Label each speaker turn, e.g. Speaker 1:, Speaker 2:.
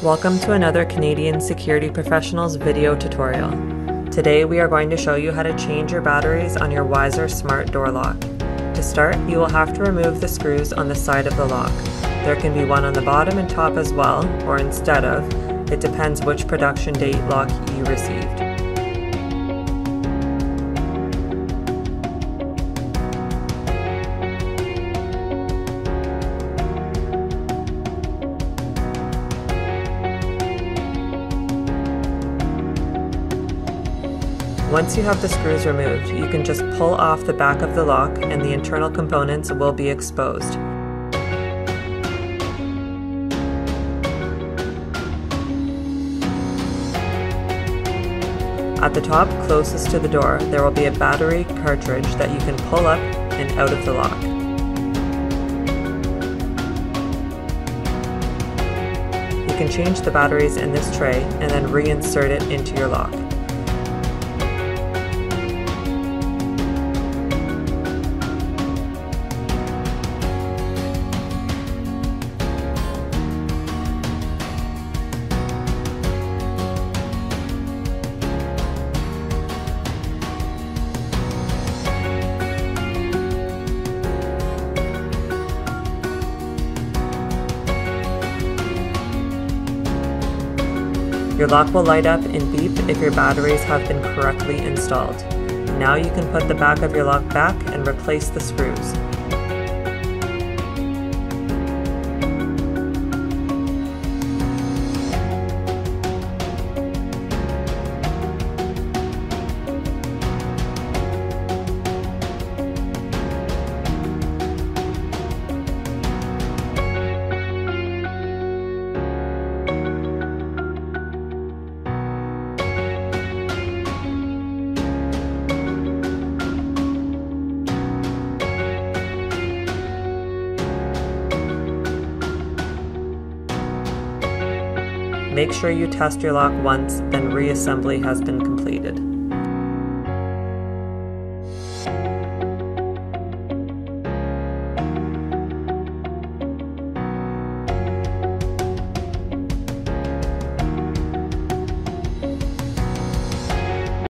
Speaker 1: Welcome to another Canadian Security Professionals video tutorial. Today we are going to show you how to change your batteries on your Weiser smart door lock. To start, you will have to remove the screws on the side of the lock. There can be one on the bottom and top as well, or instead of. It depends which production date lock you received. Once you have the screws removed, you can just pull off the back of the lock and the internal components will be exposed. At the top, closest to the door, there will be a battery cartridge that you can pull up and out of the lock. You can change the batteries in this tray and then reinsert it into your lock. Your lock will light up and beep if your batteries have been correctly installed. Now you can put the back of your lock back and replace the screws. Make sure you test your lock once, then reassembly has been completed.